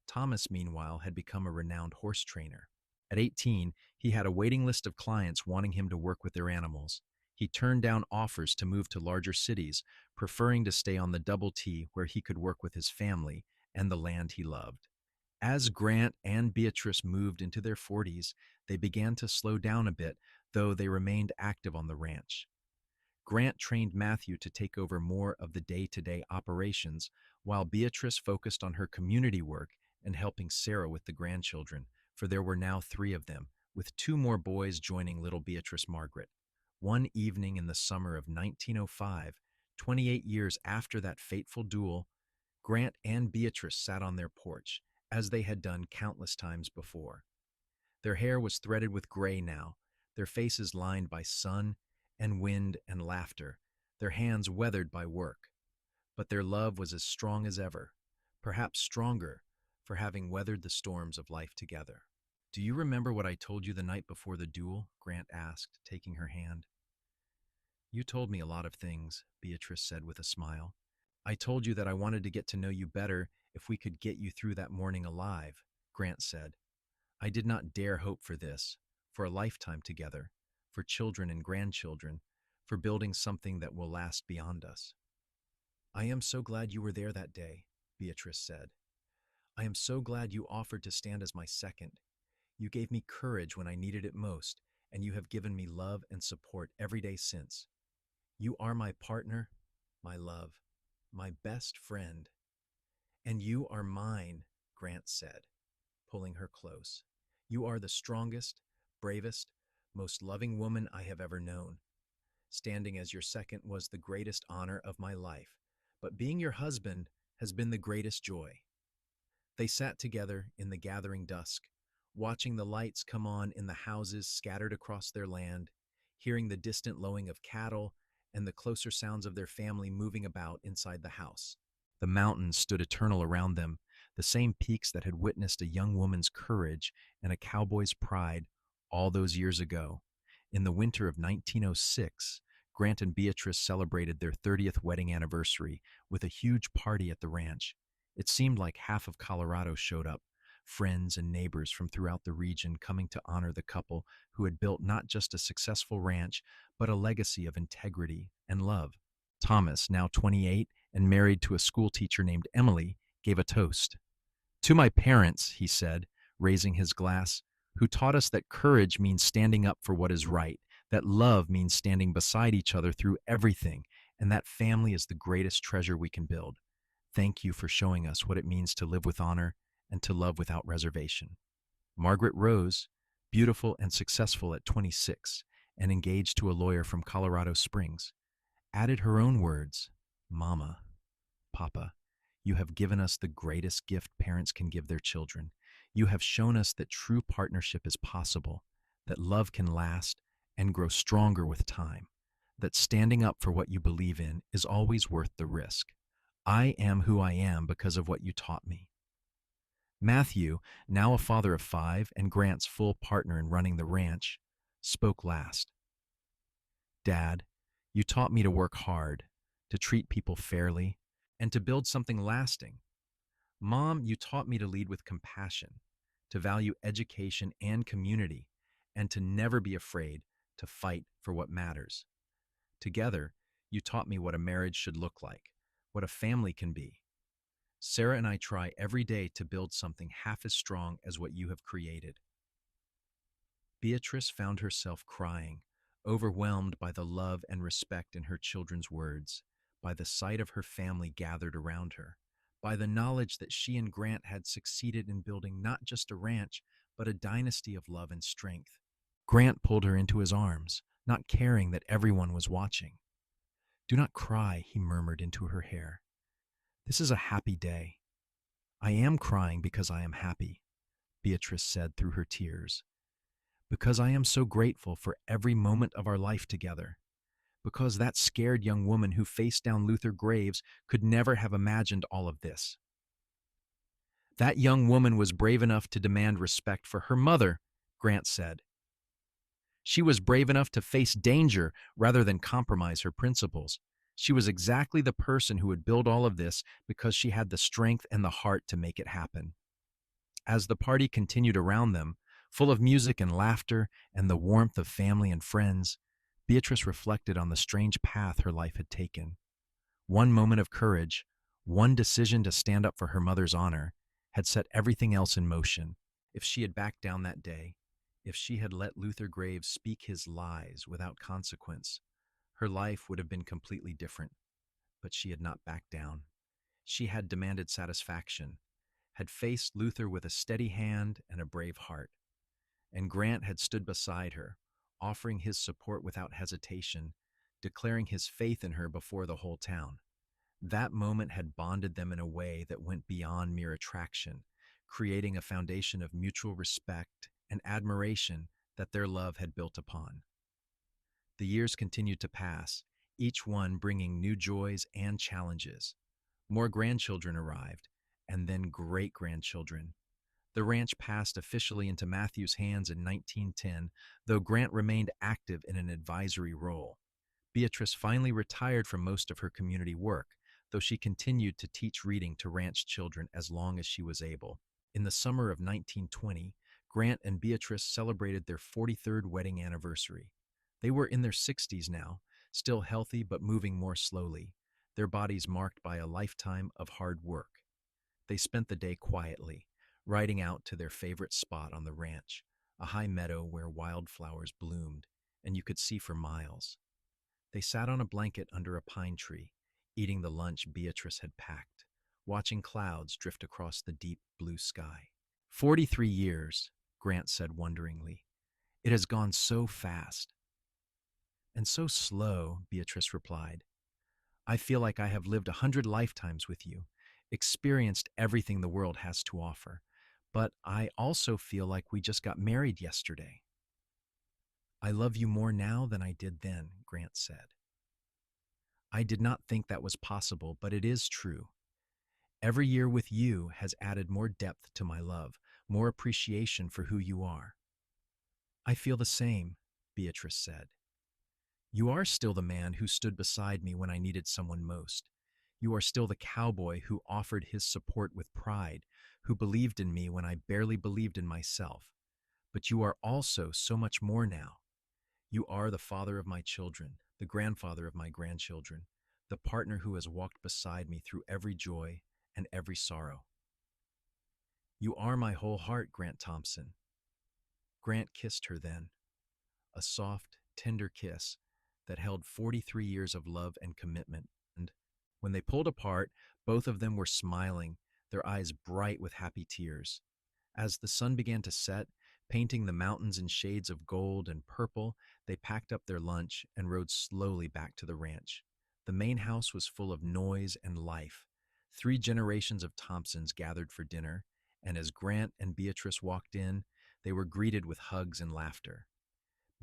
Thomas, meanwhile, had become a renowned horse trainer. At 18, he had a waiting list of clients wanting him to work with their animals. He turned down offers to move to larger cities, preferring to stay on the Double T where he could work with his family and the land he loved. As Grant and Beatrice moved into their 40s, they began to slow down a bit, though they remained active on the ranch. Grant trained Matthew to take over more of the day-to-day operations, while Beatrice focused on her community work and helping Sarah with the grandchildren, for there were now three of them, with two more boys joining little Beatrice Margaret. One evening in the summer of 1905, 28 years after that fateful duel, Grant and Beatrice sat on their porch, as they had done countless times before. Their hair was threaded with gray now, their faces lined by sun and wind and laughter, their hands weathered by work. But their love was as strong as ever, perhaps stronger, for having weathered the storms of life together. "Do you remember what I told you the night before the duel?" Grant asked, taking her hand. "You told me a lot of things," Beatrice said with a smile. "I told you that I wanted to get to know you better if we could get you through that morning alive," Grant said. "I did not dare hope for this, for a lifetime together, for children and grandchildren, for building something that will last beyond us." "I am so glad you were there that day," Beatrice said. "I am so glad you offered to stand as my second. You gave me courage when I needed it most, and you have given me love and support every day since. You are my partner, my love, my best friend. And you are mine," Grant said, pulling her close. "You are the strongest, bravest, most loving woman I have ever known. Standing as your second was the greatest honor of my life, but being your husband has been the greatest joy." They sat together in the gathering dusk, watching the lights come on in the houses scattered across their land, hearing the distant lowing of cattle and the closer sounds of their family moving about inside the house. The mountains stood eternal around them, the same peaks that had witnessed a young woman's courage and a cowboy's pride all those years ago. In the winter of 1906, Grant and Beatrice celebrated their 30th wedding anniversary with a huge party at the ranch. It seemed like half of Colorado showed up, friends and neighbors from throughout the region coming to honor the couple who had built not just a successful ranch, but a legacy of integrity and love. Thomas, now 28 and married to a schoolteacher named Emily, gave a toast. "To my parents," he said, raising his glass, "who taught us that courage means standing up for what is right, that love means standing beside each other through everything, and that family is the greatest treasure we can build. Thank you for showing us what it means to live with honor and to love without reservation." Margaret Rose, beautiful and successful at 26 and engaged to a lawyer from Colorado Springs, added her own words, "Mama, Papa, you have given us the greatest gift parents can give their children. You have shown us that true partnership is possible, that love can last and grow stronger with time, that standing up for what you believe in is always worth the risk. I am who I am because of what you taught me." Matthew, now a father of 5 and Grant's full partner in running the ranch, spoke last. "Dad, you taught me to work hard, to treat people fairly, and to build something lasting. Mom, you taught me to lead with compassion, to value education and community, and to never be afraid to fight for what matters. Together, you taught me what a marriage should look like, what a family can be. Sarah and I try every day to build something half as strong as what you have created." Beatrice found herself crying, overwhelmed by the love and respect in her children's words, by the sight of her family gathered around her, by the knowledge that she and Grant had succeeded in building not just a ranch, but a dynasty of love and strength. Grant pulled her into his arms, not caring that everyone was watching. "Do not cry," he murmured into her hair. "This is a happy day." "I am crying because I am happy," Beatrice said through her tears. "Because I am so grateful for every moment of our life together. Because that scared young woman who faced down Luther Graves could never have imagined all of this. That young woman was brave enough to demand respect for her mother," Grant said. "She was brave enough to face danger rather than compromise her principles. She was exactly the person who would build all of this because she had the strength and the heart to make it happen." As the party continued around them, full of music and laughter and the warmth of family and friends, Beatrice reflected on the strange path her life had taken. One moment of courage, one decision to stand up for her mother's honor, had set everything else in motion. If she had backed down that day, if she had let Luther Graves speak his lies without consequence, her life would have been completely different. But she had not backed down. She had demanded satisfaction, had faced Luther with a steady hand and a brave heart. And Grant had stood beside her, offering his support without hesitation, declaring his faith in her before the whole town. That moment had bonded them in a way that went beyond mere attraction, creating a foundation of mutual respect and admiration that their love had built upon. The years continued to pass, each one bringing new joys and challenges. More grandchildren arrived, and then great-grandchildren. The ranch passed officially into Matthew's hands in 1910, though Grant remained active in an advisory role. Beatrice finally retired from most of her community work, though she continued to teach reading to ranch children as long as she was able. In the summer of 1920, Grant and Beatrice celebrated their 43rd wedding anniversary. They were in their 60s now, still healthy but moving more slowly, their bodies marked by a lifetime of hard work. They spent the day quietly, riding out to their favorite spot on the ranch, a high meadow where wildflowers bloomed, and you could see for miles. They sat on a blanket under a pine tree, eating the lunch Beatrice had packed, watching clouds drift across the deep blue sky. 43 years, Grant said wonderingly. It has gone so fast. And so slow, Beatrice replied. I feel like I have lived 100 lifetimes with you, experienced everything the world has to offer. But I also feel like we just got married yesterday. I love you more now than I did then, Grant said. I did not think that was possible, but it is true. Every year with you has added more depth to my love, more appreciation for who you are. I feel the same, Beatrice said. You are still the man who stood beside me when I needed someone most. You are still the cowboy who offered his support with pride, who believed in me when I barely believed in myself. But you are also so much more now. You are the father of my children, the grandfather of my grandchildren, the partner who has walked beside me through every joy and every sorrow. You are my whole heart, Grant Thompson. Grant kissed her then, a soft, tender kiss that held 43 years of love and commitment. And when they pulled apart, both of them were smiling, their eyes bright with happy tears. As the sun began to set, painting the mountains in shades of gold and purple, they packed up their lunch and rode slowly back to the ranch. The main house was full of noise and life. 3 generations of Thompsons gathered for dinner, and as Grant and Beatrice walked in, they were greeted with hugs and laughter.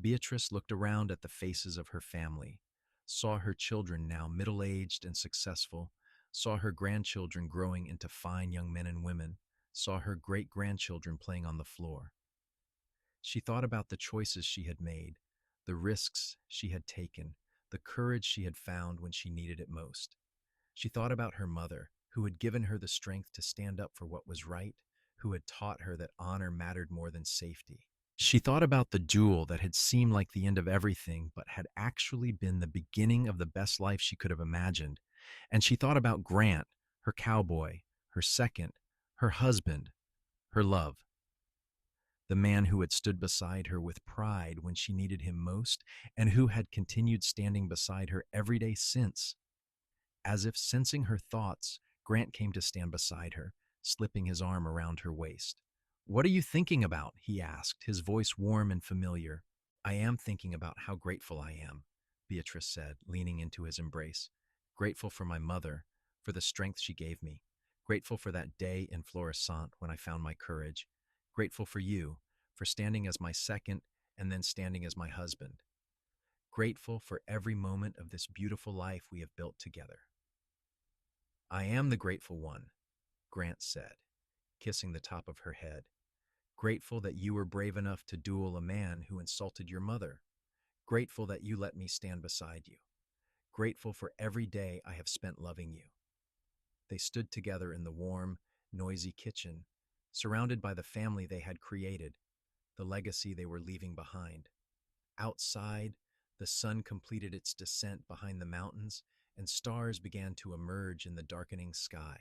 Beatrice looked around at the faces of her family, saw her children now middle-aged and successful, saw her grandchildren growing into fine young men and women, saw her great-grandchildren playing on the floor. She thought about the choices she had made, the risks she had taken, the courage she had found when she needed it most. She thought about her mother, who had given her the strength to stand up for what was right, who had taught her that honor mattered more than safety. She thought about the duel that had seemed like the end of everything, but had actually been the beginning of the best life she could have imagined. And she thought about Grant, her cowboy, her second, her husband, her love. The man who had stood beside her with pride when she needed him most, and who had continued standing beside her every day since. As if sensing her thoughts, Grant came to stand beside her, slipping his arm around her waist. What are you thinking about? He asked, his voice warm and familiar. I am thinking about how grateful I am, Beatrice said, leaning into his embrace. Grateful for my mother, for the strength she gave me. Grateful for that day in Florissant when I found my courage. Grateful for you, for standing as my second and then standing as my husband. Grateful for every moment of this beautiful life we have built together. I am the grateful one, Grant said, kissing the top of her head. Grateful that you were brave enough to duel a man who insulted your mother. Grateful that you let me stand beside you. Grateful for every day I have spent loving you. They stood together in the warm, noisy kitchen, surrounded by the family they had created, the legacy they were leaving behind. Outside, The sun completed its descent behind the mountains, and stars began to emerge in the darkening sky.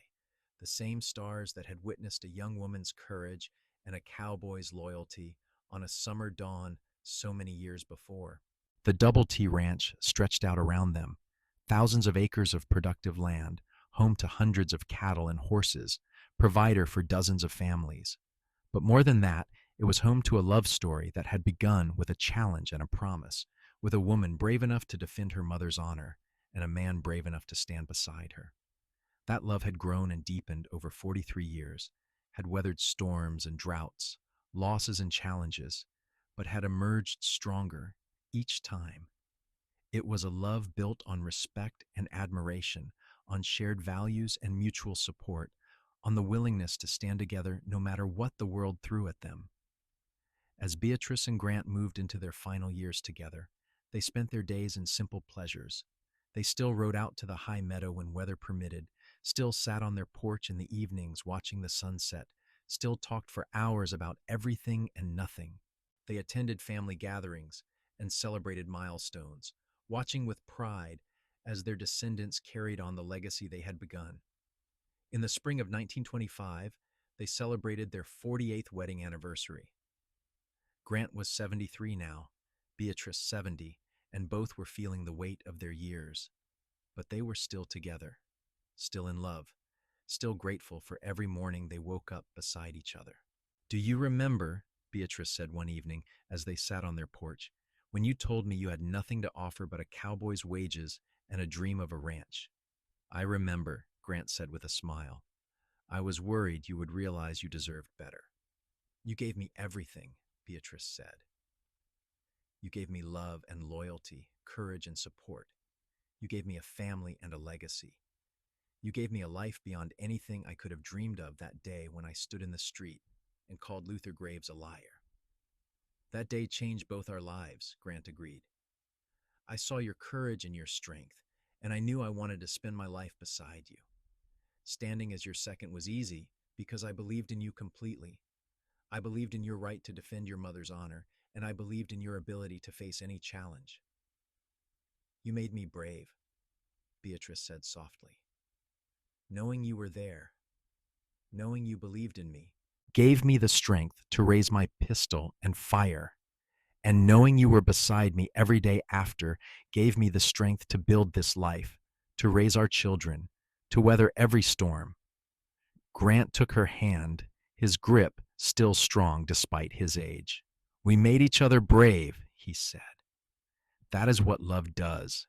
The same stars that had witnessed a young woman's courage and a cowboy's loyalty on a summer dawn so many years before. The Double T Ranch stretched out around them, thousands of acres of productive land, home to hundreds of cattle and horses, provider for dozens of families. But more than that, it was home to a love story that had begun with a challenge and a promise, with a woman brave enough to defend her mother's honor and a man brave enough to stand beside her. That love had grown and deepened over 43 years, had weathered storms and droughts, losses and challenges, but had emerged stronger each time. It was a love built on respect and admiration, on shared values and mutual support, on the willingness to stand together no matter what the world threw at them. As Beatrice and Grant moved into their final years together, they spent their days in simple pleasures. They still rode out to the high meadow when weather permitted, still sat on their porch in the evenings watching the sunset, still talked for hours about everything and nothing. They attended family gatherings and celebrated milestones, watching with pride as their descendants carried on the legacy they had begun. In the spring of 1925, they celebrated their 48th wedding anniversary. Grant was 73 now, Beatrice 70, and both were feeling the weight of their years. But they were still together, still in love, still grateful for every morning they woke up beside each other. "Do you remember," Beatrice said one evening as they sat on their porch, "when you told me you had nothing to offer but a cowboy's wages and a dream of a ranch?" "I remember," Grant said with a smile. "I was worried you would realize you deserved better." "You gave me everything," Beatrice said. "You gave me love and loyalty, courage and support. You gave me a family and a legacy. You gave me a life beyond anything I could have dreamed of that day when I stood in the street and called Luther Graves a liar." "That day changed both our lives," Grant agreed. "I saw your courage and your strength, and I knew I wanted to spend my life beside you. Standing as your second was easy because I believed in you completely. I believed in your right to defend your mother's honor, and I believed in your ability to face any challenge." "You made me brave," Beatrice said softly. "Knowing you were there, knowing you believed in me, gave me the strength to raise my pistol and fire. And knowing you were beside me every day after gave me the strength to build this life, to raise our children, to weather every storm." Grant took her hand, his grip still strong despite his age. "We made each other brave," he said. "That is what love does.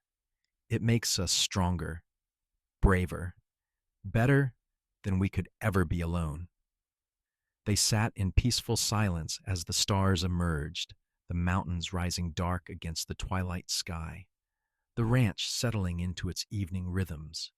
It makes us stronger, braver, better than we could ever be alone." They sat in peaceful silence as the stars emerged, the mountains rising dark against the twilight sky, the ranch settling into its evening rhythms.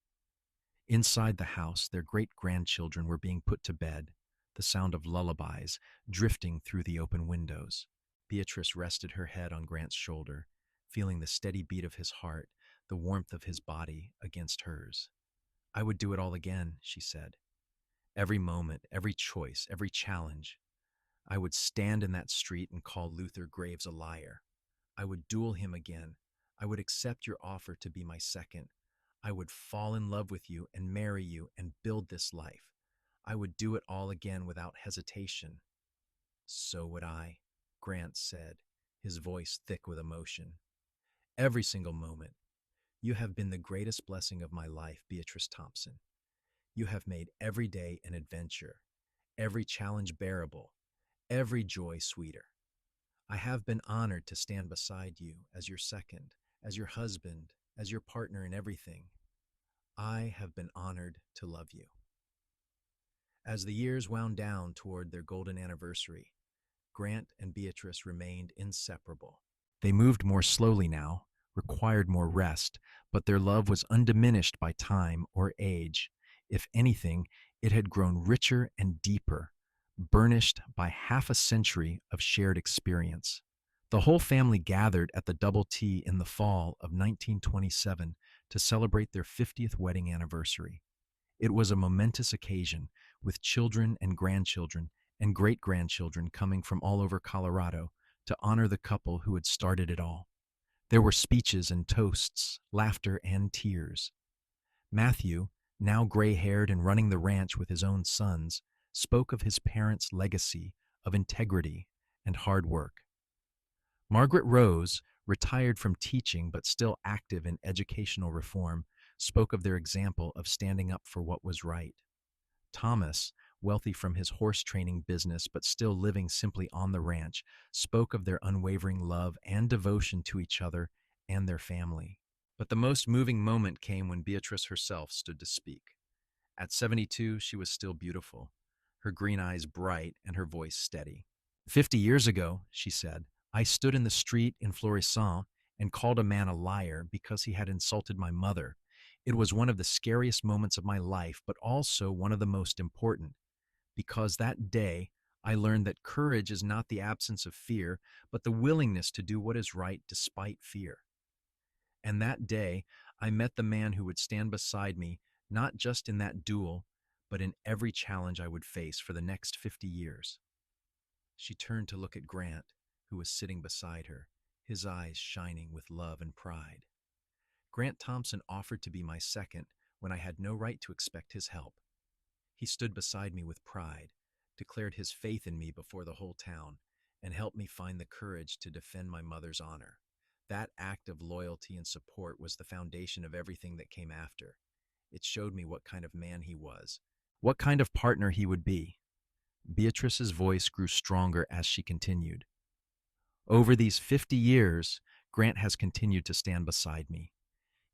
Inside the house, their great-grandchildren were being put to bed, the sound of lullabies drifting through the open windows. Beatrice rested her head on Grant's shoulder, feeling the steady beat of his heart, the warmth of his body against hers. "I would do it all again," she said. "Every moment, every choice, every challenge. I would stand in that street and call Luther Graves a liar. I would duel him again. I would accept your offer to be my second. I would fall in love with you and marry you and build this life. I would do it all again without hesitation." "So would I," Grant said, his voice thick with emotion. "Every single moment. You have been the greatest blessing of my life, Beatrice Thompson. You have made every day an adventure, every challenge bearable, every joy sweeter. I have been honored to stand beside you as your second, as your husband, as your partner in everything. I have been honored to love you." As the years wound down toward their golden anniversary, Grant and Beatrice remained inseparable. They moved more slowly now, required more rest, but their love was undiminished by time or age. If anything, it had grown richer and deeper, burnished by half a century of shared experience. The whole family gathered at the Double T in the fall of 1927 to celebrate their 50th wedding anniversary. It was a momentous occasion, with children and grandchildren and great-grandchildren coming from all over Colorado to honor the couple who had started it all. There were speeches and toasts, laughter and tears. Matthew, now gray-haired and running the ranch with his own sons, spoke of his parents' legacy of integrity and hard work. Margaret Rose, retired from teaching but still active in educational reform, spoke of their example of standing up for what was right. Thomas, wealthy from his horse training business but still living simply on the ranch, spoke of their unwavering love and devotion to each other and their family. But the most moving moment came when Beatrice herself stood to speak. At 72, she was still beautiful, her green eyes bright and her voice steady. 50 years ago, she said, I stood in the street in Florissant and called a man a liar because he had insulted my mother. It was one of the scariest moments of my life, but also one of the most important, because that day I learned that courage is not the absence of fear, but the willingness to do what is right despite fear. And that day, I met the man who would stand beside me, not just in that duel, but in every challenge I would face for the next 50 years. She turned to look at Grant, who was sitting beside her, his eyes shining with love and pride. Grant Thompson offered to be my second when I had no right to expect his help. He stood beside me with pride, declared his faith in me before the whole town, and helped me find the courage to defend my mother's honor. That act of loyalty and support was the foundation of everything that came after. It showed me what kind of man he was, what kind of partner he would be. Beatrice's voice grew stronger as she continued. Over these 50 years, Grant has continued to stand beside me.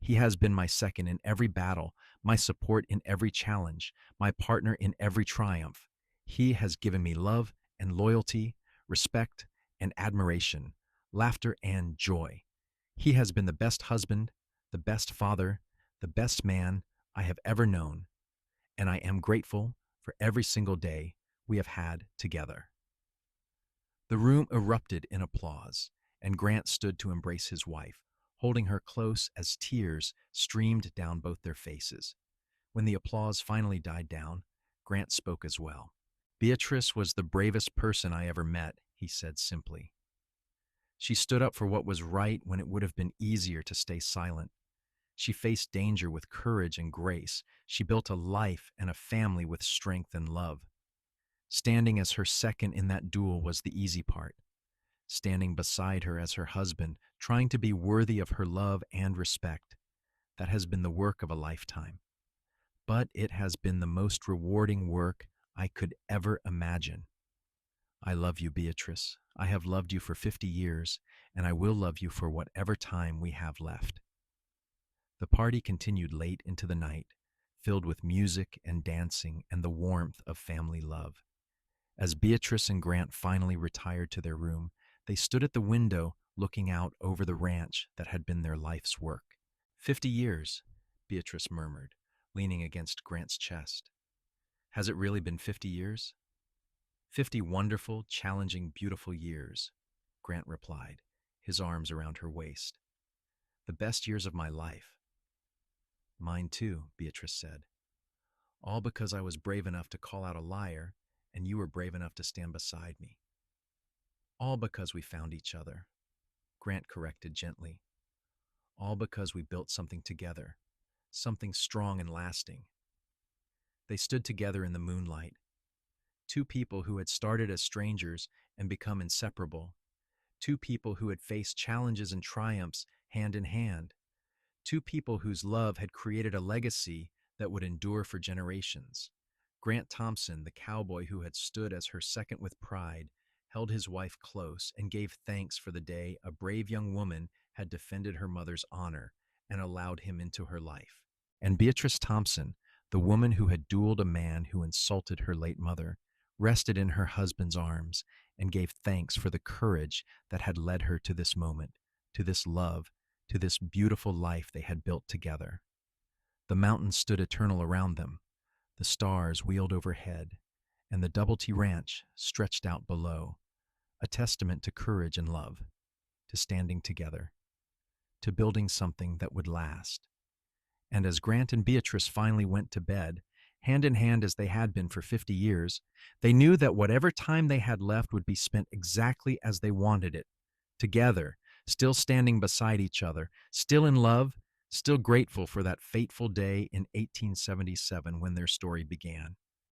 He has been my second in every battle, my support in every challenge, my partner in every triumph. He has given me love and loyalty, respect and admiration, laughter and joy. He has been the best husband, the best father, the best man I have ever known, and I am grateful for every single day we have had together. The room erupted in applause, and Grant stood to embrace his wife, holding her close as tears streamed down both their faces. When the applause finally died down, Grant spoke as well. Beatrice was the bravest person I ever met, he said simply. She stood up for what was right when it would have been easier to stay silent. She faced danger with courage and grace. She built a life and a family with strength and love. Standing as her second in that duel was the easy part. Standing beside her as her husband, trying to be worthy of her love and respect. That has been the work of a lifetime. But it has been the most rewarding work I could ever imagine. I love you, Beatrice. I have loved you for 50 years, and I will love you for whatever time we have left. The party continued late into the night, filled with music and dancing and the warmth of family love. As Beatrice and Grant finally retired to their room, they stood at the window looking out over the ranch that had been their life's work. 50 years, Beatrice murmured, leaning against Grant's chest. Has it really been 50 years? 50 wonderful, challenging, beautiful years, Grant replied, his arms around her waist. The best years of my life. Mine too, Beatrice said. All because I was brave enough to call out a liar, and you were brave enough to stand beside me. All because we found each other, Grant corrected gently. All because we built something together, something strong and lasting. They stood together in the moonlight. Two people who had started as strangers and become inseparable. Two people who had faced challenges and triumphs hand in hand. Two people whose love had created a legacy that would endure for generations. Grant Thompson, the cowboy who had stood as her second with pride, held his wife close and gave thanks for the day a brave young woman had defended her mother's honor and allowed him into her life. And Beatrice Thompson, the woman who had dueled a man who insulted her late mother, rested in her husband's arms and gave thanks for the courage that had led her to this moment, to this love, to this beautiful life they had built together. The mountains stood eternal around them, the stars wheeled overhead, and the Double T Ranch stretched out below, a testament to courage and love, to standing together, to building something that would last. And as Grant and Beatrice finally went to bed, hand in hand as they had been for 50 years, they knew that whatever time they had left would be spent exactly as they wanted it, together, still standing beside each other, still in love, still grateful for that fateful day in 1877 when their story began.